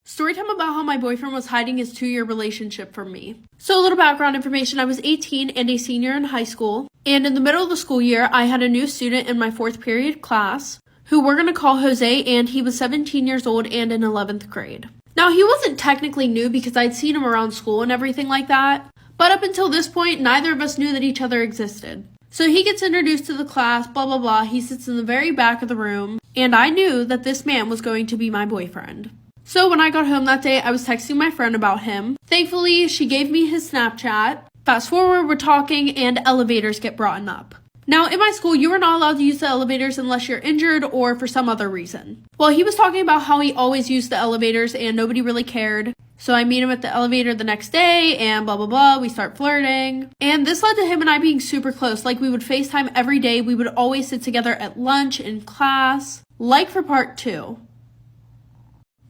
Storytime about how my boyfriend was hiding his 2-year relationship from me. So a little background information, I was 18 and a senior in high school, and in the middle of the school year, I had a new student in my 4th period class, who we're going to call Jose, and he was 17 years old and in 11th grade. Now, he wasn't technically new because I'd seen him around school and everything like that, but up until this point, neither of us knew that each other existed. So he gets introduced to the class, blah, blah, blah. He sits in the very back of the room, and I knew that this man was going to be my boyfriend. So when I got home that day, I was texting my friend about him. Thankfully, she gave me his Snapchat. Fast forward, we're talking, and elevators get brought up. Now, in my school, you are not allowed to use the elevators unless you're injured or for some other reason. Well, he was talking about how he always used the elevators and nobody really cared. So I meet him at the elevator the next day and blah, blah, blah. We start flirting. And this led to him and I being super close. Like, we would FaceTime every day. We would always sit together at lunch, in class. Like for part 2.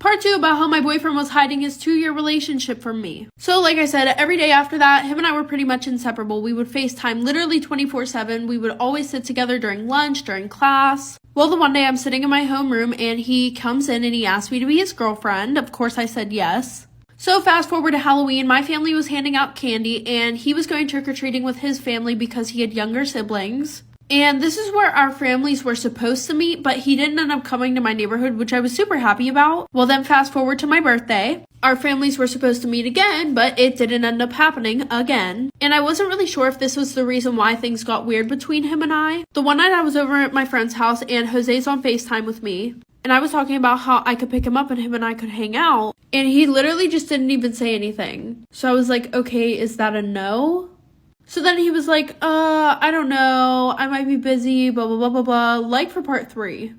Part 2 about how my boyfriend was hiding his 2-year relationship from me. So like I said, every day after that, him and I were pretty much inseparable. We would FaceTime literally 24/7. We would always sit together during lunch, during class. Well, the one day I'm sitting in my homeroom and he comes in and he asked me to be his girlfriend. Of course I said yes. So fast forward to Halloween, my family was handing out candy and he was going trick-or-treating with his family because he had younger siblings. And this is where our families were supposed to meet, but he didn't end up coming to my neighborhood, which I was super happy about. Well, then fast forward to my birthday. Our families were supposed to meet again, but it didn't end up happening again. And I wasn't really sure if this was the reason why things got weird between him and I. The one night I was over at my friend's house and Jose's on FaceTime with me. And I was talking about how I could pick him up and him and I could hang out. And he literally just didn't even say anything. So I was like, okay, is that a no? So then he was like, I don't know, I might be busy, blah, blah, blah, blah, blah, like for part 3.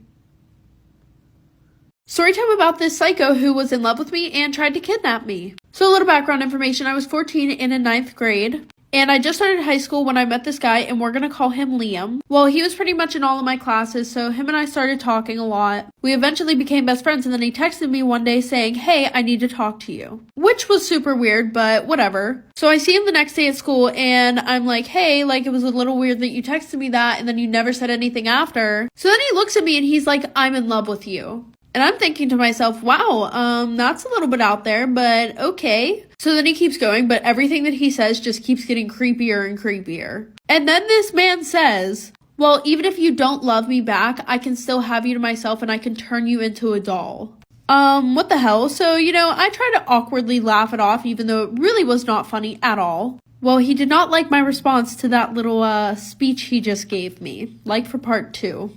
Storytime about this psycho who was in love with me and tried to kidnap me. So a little background information, I was 14 and in 9th grade. And I just started high school when I met this guy, and we're going to call him Liam. Well, he was pretty much in all of my classes, so him and I started talking a lot. We eventually became best friends, and then he texted me one day saying, hey, I need to talk to you. Which was super weird, but whatever. So I see him the next day at school, and I'm like, hey, like, it was a little weird that you texted me that, and then you never said anything after. So then he looks at me, and he's like, I'm in love with you. And I'm thinking to myself, wow, that's a little bit out there, but okay. So then he keeps going, but everything that he says just keeps getting creepier and creepier. And then this man says, well, even if you don't love me back, I can still have you to myself and I can turn you into a doll. What the hell? So, I try to awkwardly laugh it off, even though it really was not funny at all. Well, he did not like my response to that little speech he just gave me, like for part 2.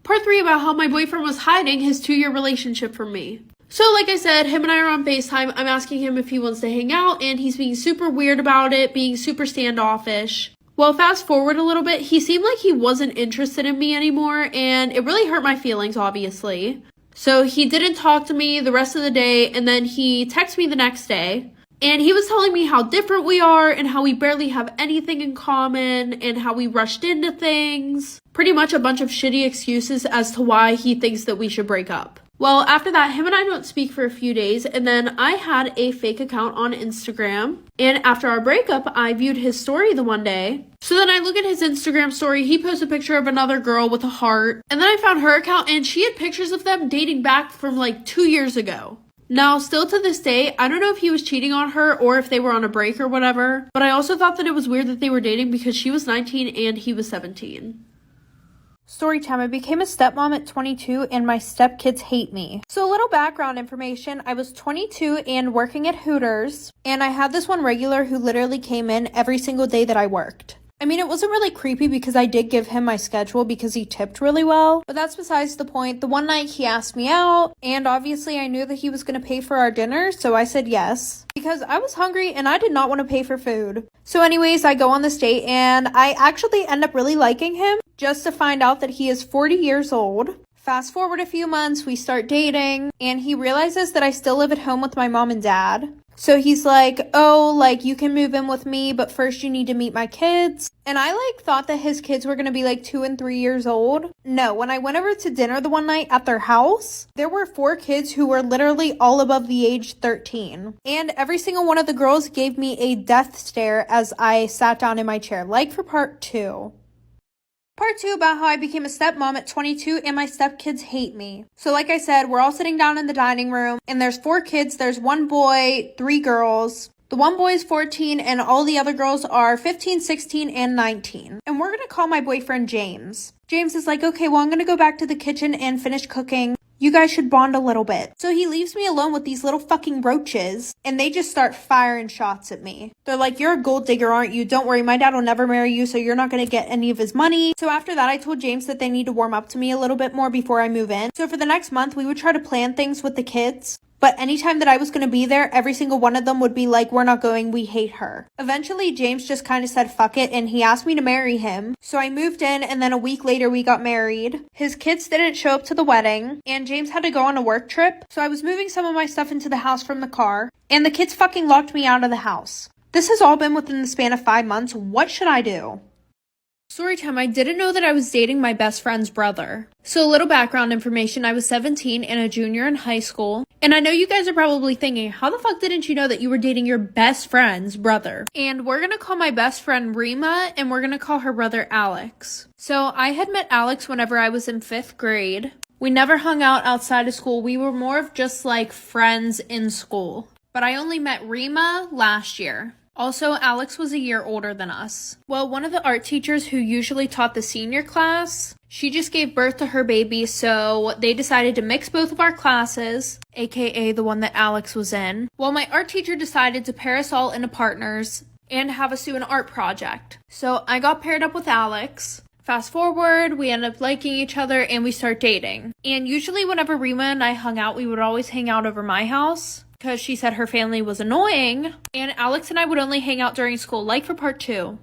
Part 3 about how my boyfriend was hiding his 2-year relationship from me. So like I said, him and I are on FaceTime. I'm asking him if he wants to hang out, and he's being super weird about it, being super standoffish. Well, fast forward a little bit, he seemed like he wasn't interested in me anymore, and it really hurt my feelings, obviously. So he didn't talk to me the rest of the day, and then he texted me the next day. And he was telling me how different we are and how we barely have anything in common and how we rushed into things. Pretty much a bunch of shitty excuses as to why he thinks that we should break up. Well, after that, him and I don't speak for a few days, and then I had a fake account on Instagram. And after our breakup, I viewed his story the one day. So then I look at his Instagram story, he posted a picture of another girl with a heart. And then I found her account, and she had pictures of them dating back from like 2 years ago. Now, still to this day, I don't know if he was cheating on her or if they were on a break or whatever, but I also thought that it was weird that they were dating because she was 19 and he was 17. Storytime, I became a stepmom at 22 and my stepkids hate me. So a little background information, I was 22 and working at Hooters, and I had this one regular who literally came in every single day that I worked. I mean, it wasn't really creepy because I did give him my schedule because he tipped really well, but that's besides the point. The one night he asked me out, and obviously I knew that he was going to pay for our dinner, so I said yes, because I was hungry and I did not want to pay for food. So anyways, I go on this date and I actually end up really liking him, just to find out that he is 40 years old. Fast forward a few months, we start dating, and he realizes that I still live at home with my mom and dad. So he's like, oh, like, you can move in with me, but first you need to meet my kids. And I, thought that his kids were going to be, 2 and 3 years old. No, when I went over to dinner the one night at their house, there were 4 kids who were literally all above the age 13. And every single one of the girls gave me a death stare as I sat down in my chair, like for part 2. Part 2 about how I became a stepmom at 22 and my stepkids hate me. So like I said, we're all sitting down in the dining room and there's 4 kids. There's 1 boy, 3 girls. The 1 boy is 14 and all the other girls are 15, 16, and 19. And we're going to call my boyfriend James. James is like, okay, well, I'm going to go back to the kitchen and finish cooking. You guys should bond a little bit. So he leaves me alone with these little fucking roaches and they just start firing shots at me. They're like, you're a gold digger, aren't you? Don't worry, my dad will never marry you, so you're not going to get any of his money. So after that, I told James that they need to warm up to me a little bit more before I move in. So for the next month, we would try to plan things with the kids. But anytime that I was going to be there, every single one of them would be like, we're not going, we hate her. Eventually, James just kind of said fuck it and he asked me to marry him. So I moved in and then a week later we got married. His kids didn't show up to the wedding and James had to go on a work trip. So I was moving some of my stuff into the house from the car and the kids fucking locked me out of the house. This has all been within the span of 5 months. What should I do? Storytime, I didn't know that I was dating my best friend's brother. So a little background information, I was 17 and a junior in high school. And I know you guys are probably thinking, how the fuck didn't you know that you were dating your best friend's brother? And we're gonna call my best friend Rima and we're gonna call her brother Alex. So I had met Alex whenever I was in 5th grade. We never hung out outside of school. We were more of just like friends in school. But I only met Rima last year. Also, Alex was a year older than us. Well, one of the art teachers who usually taught the senior class, she just gave birth to her baby, so they decided to mix both of our classes, aka the one that Alex was in. Well, my art teacher decided to pair us all into partners and have us do an art project. So I got paired up with Alex. Fast forward, we end up liking each other and we start dating. And usually whenever Rima and I hung out, we would always hang out over my house, because she said her family was annoying, and Alex and I would only hang out during school, like for part 2.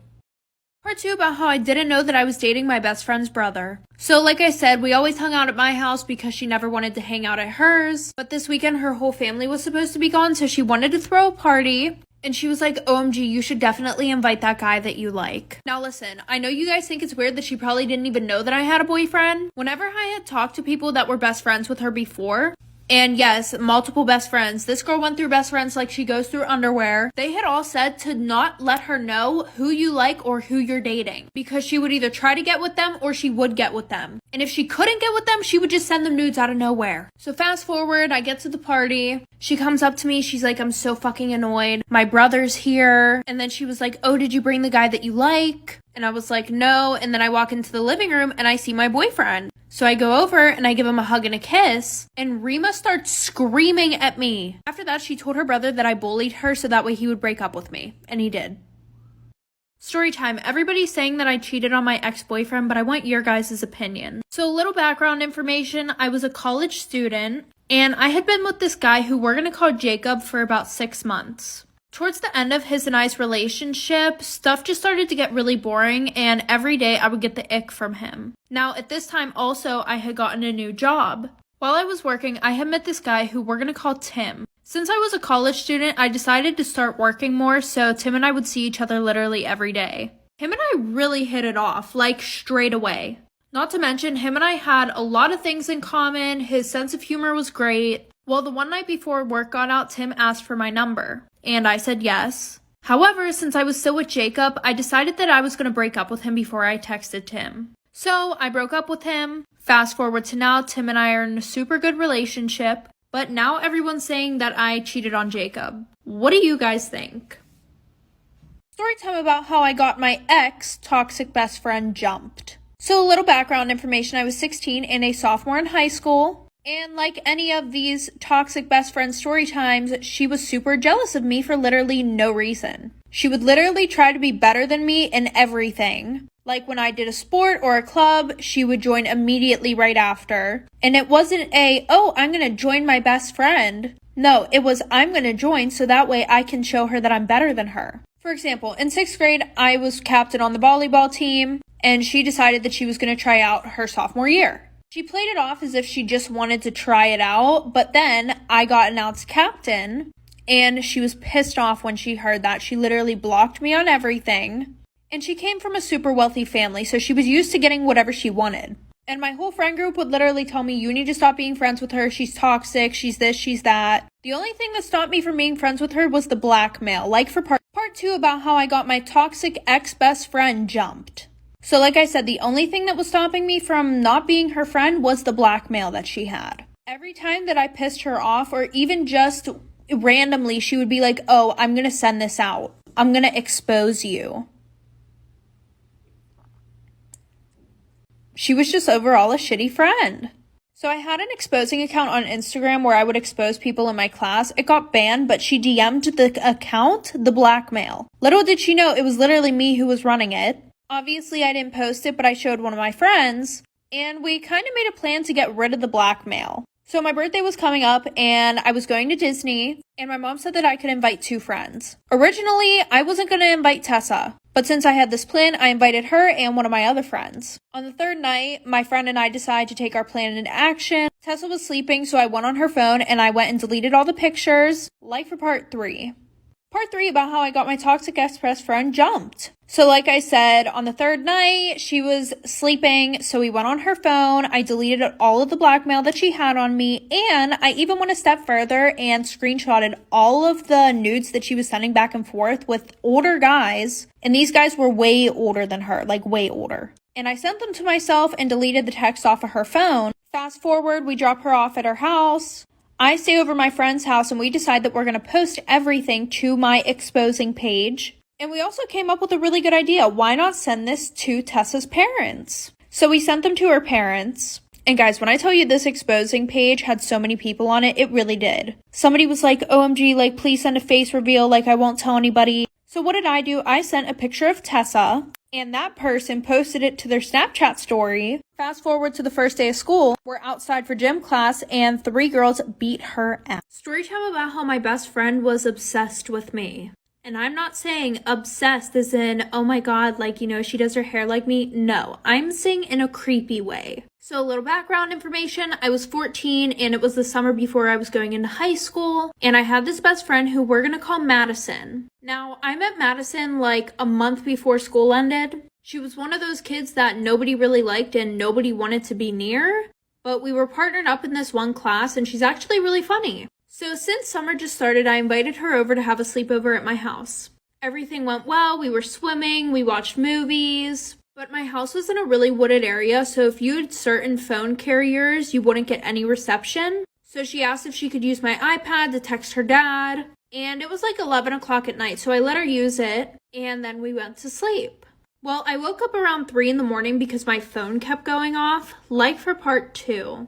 Part 2 about how I didn't know that I was dating my best friend's brother. So like I said, we always hung out at my house because she never wanted to hang out at hers, but this weekend her whole family was supposed to be gone, so she wanted to throw a party. And she was like, OMG, you should definitely invite that guy that you like. Now listen, I know you guys think it's weird that she probably didn't even know that I had a boyfriend. Whenever I had talked to people that were best friends with her before, and yes, multiple best friends. This girl went through best friends like she goes through underwear. They had all said to not let her know who you like or who you're dating, because she would either try to get with them or she would get with them. And if she couldn't get with them, she would just send them nudes out of nowhere. So fast forward, I get to the party. She comes up to me. She's like, I'm so fucking annoyed. My brother's here. And then she was like, oh, did you bring the guy that you like? And I was like, no. And then I walk into the living room and I see my boyfriend. So I go over and I give him a hug and a kiss, and Rima starts screaming at me. After that, she told her brother that I bullied her so that way he would break up with me, and he did. Storytime, everybody's saying that I cheated on my ex-boyfriend, but I want your guys' opinion. So a little background information, I was a college student, and I had been with this guy who we're gonna call Jacob for about 6 months. Towards the end of his and I's relationship, stuff just started to get really boring, and every day I would get the ick from him. Now, at this time also, I had gotten a new job. While I was working, I had met this guy who we're gonna call Tim. Since I was a college student, I decided to start working more, so Tim and I would see each other literally every day. Him and I really hit it off, like straight away. Not to mention, him and I had a lot of things in common. His sense of humor was great. Well, the one night before work got out, Tim asked for my number, and I said yes. However, since I was still with Jacob, I decided that I was going to break up with him before I texted Tim. So I broke up with him. Fast forward to now, Tim and I are in a super good relationship, but now everyone's saying that I cheated on Jacob. What do you guys think? Storytime about how I got my ex-toxic best friend jumped. So a little background information, I was 16 and a sophomore in high school. And like any of these toxic best friend story times, she was super jealous of me for literally no reason. She would literally try to be better than me in everything. Like when I did a sport or a club, she would join immediately right after. And it wasn't oh, I'm gonna join my best friend. No, it was, I'm gonna join so that way I can show her that I'm better than her. For example, in 6th grade, I was captain on the volleyball team, and she decided that she was gonna try out her sophomore year. She played it off as if she just wanted to try it out, but then I got announced captain, and she was pissed off when she heard that. She literally blocked me on everything, and she came from a super wealthy family, so she was used to getting whatever she wanted. And my whole friend group would literally tell me, you need to stop being friends with her, she's toxic, she's this, she's that. The only thing that stopped me from being friends with her was the blackmail, like for part 2 about how I got my toxic ex-best friend jumped. So like I said, the only thing that was stopping me from not being her friend was the blackmail that she had. Every time that I pissed her off, or even just randomly, she would be like, oh, I'm going to send this out. I'm going to expose you. She was just overall a shitty friend. So I had an exposing account on Instagram where I would expose people in my class. It got banned, but she DM'd the account the blackmail. Little did she know it was literally me who was running it. Obviously, I didn't post it, but I showed one of my friends, and we kind of made a plan to get rid of the blackmail. So my birthday was coming up, and I was going to Disney, and my mom said that I could invite 2 friends. Originally, I wasn't going to invite Tessa, but since I had this plan, I invited her and one of my other friends. On the 3rd night, my friend and I decided to take our plan into action. Tessa was sleeping, so I went on her phone, and I went and deleted all the pictures. Like for part 3. Part 3 about how I got my toxic ex-best friend jumped. So like I said, on the 3rd night, she was sleeping, so we went on her phone. I deleted all of the blackmail that she had on me, and I even went a step further and screenshotted all of the nudes that she was sending back and forth with older guys, and these guys were way older than her, like way older. And I sent them to myself and deleted the text off of her phone. Fast forward, we drop her off at her house. I stay over my friend's house, and we decide that we're going to post everything to my exposing page. And we also came up with a really good idea. Why not send this to Tessa's parents? So we sent them to her parents. And guys, when I tell you this exposing page had so many people on it, it really did. Somebody was like, OMG, like, please send a face reveal. Like, I won't tell anybody. So what did I do? I sent a picture of Tessa, and that person posted it to their Snapchat story. Fast forward to the first day of school. We're outside for gym class, and 3 girls beat her ass. Storytime about how my best friend was obsessed with me. And I'm not saying obsessed as in, oh my god, like, you know, she does her hair like me. No, I'm saying in a creepy way. So a little background information. I was 14 and it was the summer before I was going into high school. And I had this best friend who we're going to call Madison. Now, I met Madison like a month before school ended. She was one of those kids that nobody really liked and nobody wanted to be near. But we were partnered up in this one class and she's actually really funny. So since summer just started, I invited her over to have a sleepover at my house. Everything went well, we were swimming, we watched movies, but my house was in a really wooded area, so if you had certain phone carriers, you wouldn't get any reception. So she asked if she could use my iPad to text her dad, and it was like 11 o'clock at night, so I let her use it, and then we went to sleep. Well, I woke up around 3 in the morning because my phone kept going off, like for part 2.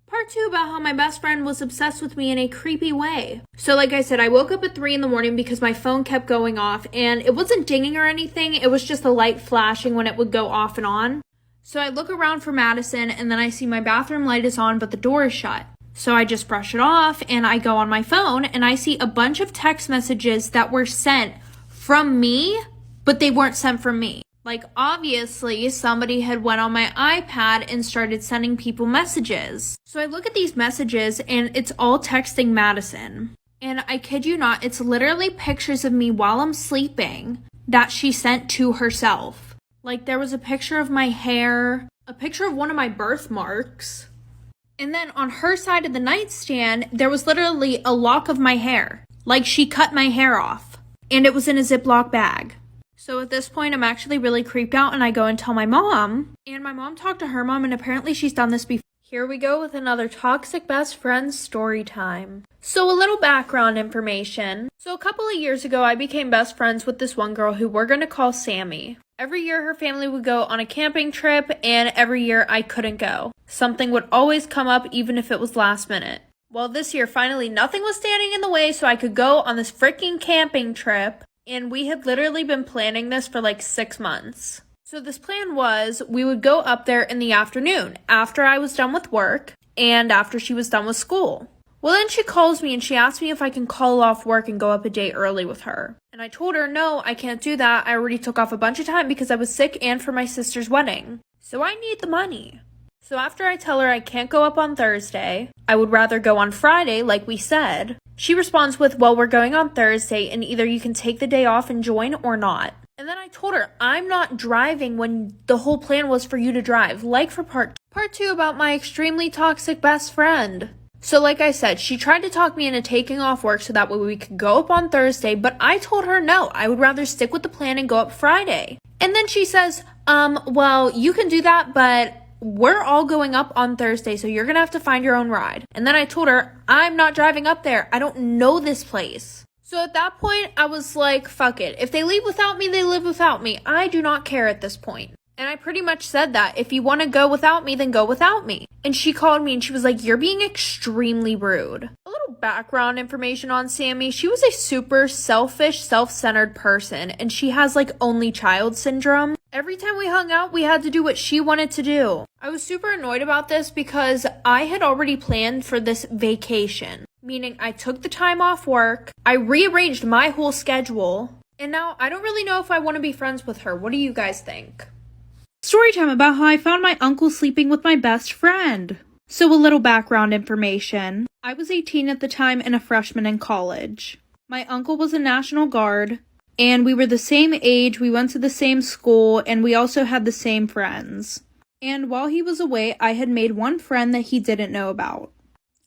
Part 2 about how my best friend was obsessed with me in a creepy way. So like I said, I woke up at 3 in the morning because my phone kept going off and it wasn't dinging or anything. It was just the light flashing when it would go off and on. So I look around for Madison and then I see my bathroom light is on but the door is shut. So I just brush it off and I go on my phone and I see a bunch of text messages that were sent from me, but they weren't sent from me. Like, obviously, somebody had went on my iPad and started sending people messages. So I look at these messages, and it's all texting Madison. And I kid you not, it's literally pictures of me while I'm sleeping that she sent to herself. Like, there was a picture of my hair, a picture of one of my birthmarks. And then on her side of the nightstand, there was literally a lock of my hair. Like, she cut my hair off. And it was in a Ziploc bag. So at this point, I'm actually really creeped out and I go and tell my mom. And my mom talked to her mom and apparently she's done this before. Here we go with another toxic best friend story time. So a little background information. So a couple of years ago, I became best friends with this one girl who we're going to call Sammy. Every year, her family would go on a camping trip and every year I couldn't go. Something would always come up even if it was last minute. Well, this year, finally, nothing was standing in the way so I could go on this freaking camping trip. And we had literally been planning this for like 6 months. So this plan was we would go up there in the afternoon after I was done with work and after she was done with school. Well, then she calls me and she asks me if I can call off work and go up a day early with her. And I told her, no, I can't do that. I already took off a bunch of time because I was sick and for my sister's wedding. So I need the money. So after I tell her I can't go up on Thursday, I would rather go on Friday like we said, she responds with, well, we're going on Thursday and either you can take the day off and join or not. And then I told her, I'm not driving when the whole plan was for you to drive. Like for part 2 about my extremely toxic best friend. So like I said, she tried to talk me into taking off work so that way we could go up on Thursday, but I told her no, I would rather stick with the plan and go up Friday. And then she says, well, you can do that, but we're all going up on Thursday, so you're gonna have to find your own ride. And then I told her, I'm not driving up there. I don't know this place. So at that point, I was like, fuck it. If they leave without me, they live without me. I do not care at this point. And I pretty much said that. If you want to go without me, then go without me. And she called me and she was like, you're being extremely rude. A little background information on Sammy. She was a super selfish, self-centered person. And she has like only child syndrome. Every time we hung out, we had to do what she wanted to do. I was super annoyed about this because I had already planned for this vacation. Meaning I took the time off work. I rearranged my whole schedule. And now I don't really know if I want to be friends with her. What do you guys think? Story time about how I found my uncle sleeping with my best friend. So a little background information. I was 18 at the time and a freshman in college. My uncle was a National Guard, and we were the same age, we went to the same school, and we also had the same friends. And while he was away, I had made one friend that he didn't know about.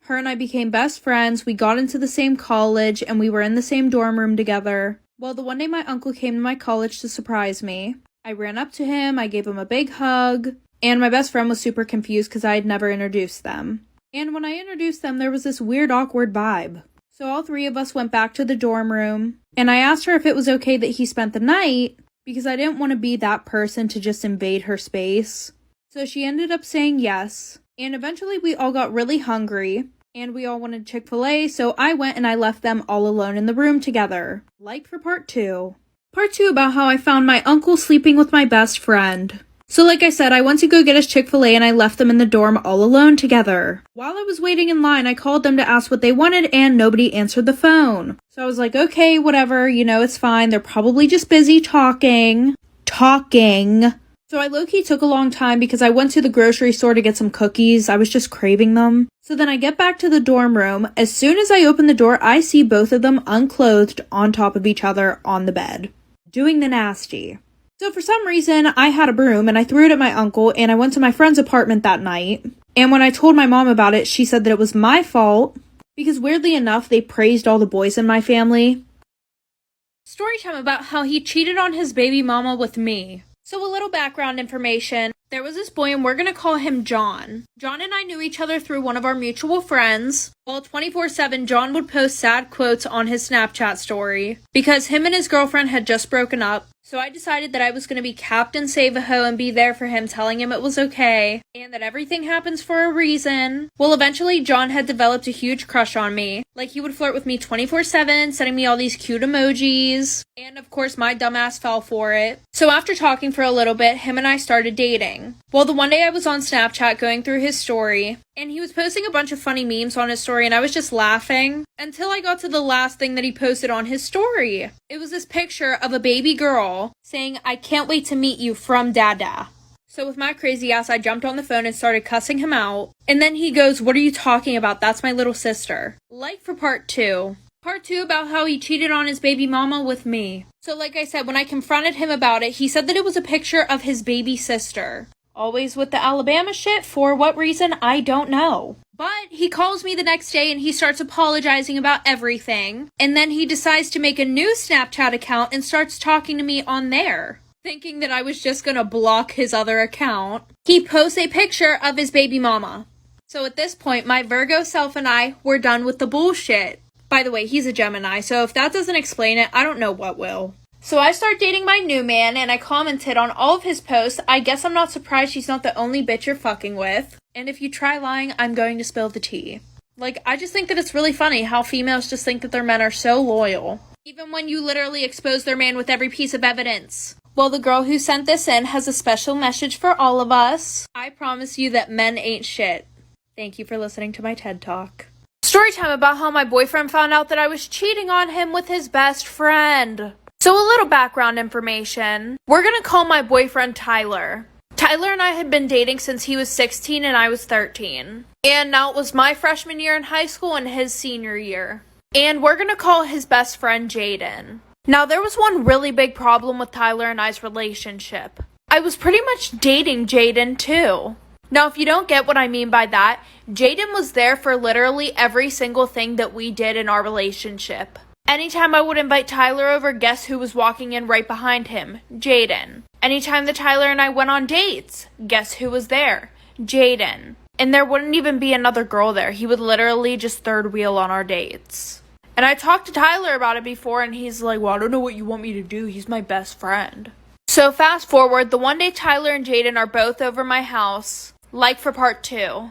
Her and I became best friends, we got into the same college, and we were in the same dorm room together. Well, the one day my uncle came to my college to surprise me. I ran up to him, I gave him a big hug, and my best friend was super confused because I had never introduced them. And when I introduced them, there was this weird, awkward vibe. So all three of us went back to the dorm room, and I asked her if it was okay that he spent the night, because I didn't want to be that person to just invade her space. So she ended up saying yes, and eventually we all got really hungry, and we all wanted Chick-fil-A, so I went and I left them all alone in the room together. Like for part 2. Part 2 about how I found my uncle sleeping with my best friend. So like I said, I went to go get us Chick-fil-A and I left them in the dorm all alone together. While I was waiting in line, I called them to ask what they wanted and nobody answered the phone. So I was like, okay, whatever, it's fine. They're probably just busy talking. So I low-key took a long time because I went to the grocery store to get some cookies. I was just craving them. So then I get back to the dorm room. As soon as I open the door, I see both of them unclothed on top of each other on the bed, doing the nasty. So for some reason, I had a broom and I threw it at my uncle and I went to my friend's apartment that night. And when I told my mom about it, she said that it was my fault because weirdly enough, they praised all the boys in my family. Story time about how he cheated on his baby mama with me. So a little background information. There was this boy and we're going to call him John. John and I knew each other through one of our mutual friends. Well, 24/7, John would post sad quotes on his Snapchat story because him and his girlfriend had just broken up. So I decided that I was going to be Captain Save-A-Ho and be there for him, telling him it was okay and that everything happens for a reason. Well, eventually John had developed a huge crush on me. Like, he would flirt with me 24/7, sending me all these cute emojis. And of course, my dumbass fell for it. So after talking for a little bit, him and I started dating. Well, the one day I was on Snapchat going through his story, and he was posting a bunch of funny memes on his story, and I was just laughing until I got to the last thing that he posted on his story. It was this picture of a baby girl saying, "I can't wait to meet you from Dada." So with my crazy ass, I jumped on the phone and started cussing him out. And then he goes, "What are you talking about? That's my little sister." Like for part 2. Part 2 about how he cheated on his baby mama with me. So like I said, when I confronted him about it, he said that it was a picture of his baby sister. Always with the Alabama shit. For what reason, I don't know. But he calls me the next day and he starts apologizing about everything. And then he decides to make a new Snapchat account and starts talking to me on there, thinking that I was just gonna block his other account. He posts a picture of his baby mama. So at this point, my Virgo self and I were done with the bullshit. By the way, he's a Gemini, so if that doesn't explain it, I don't know what will. So I start dating my new man, and I commented on all of his posts. I guess I'm not surprised she's not the only bitch you're fucking with. And if you try lying, I'm going to spill the tea. Like, I just think that it's really funny how females just think that their men are so loyal, even when you literally expose their man with every piece of evidence. Well, the girl who sent this in has a special message for all of us. I promise you that men ain't shit. Thank you for listening to my TED Talk. Story time about how my boyfriend found out that I was cheating on him with his best friend. So a little background information. We're gonna call my boyfriend Tyler. Tyler and I had been dating since he was 16 and I was 13. And now it was my freshman year in high school and his senior year. And we're gonna call his best friend Jaden. Now there was one really big problem with Tyler and I's relationship. I was pretty much dating Jaden too. Now if you don't get what I mean by that, Jaden was there for literally every single thing that we did in our relationship. Anytime I would invite Tyler over, guess who was walking in right behind him? Jaden. Anytime that Tyler and I went on dates, guess who was there? Jaden. And there wouldn't even be another girl there. He would literally just third wheel on our dates. And I talked to Tyler about it before, and he's like, well, I don't know what you want me to do. He's my best friend. So fast forward, the one day Tyler and Jaden are both over my house, like for part 2.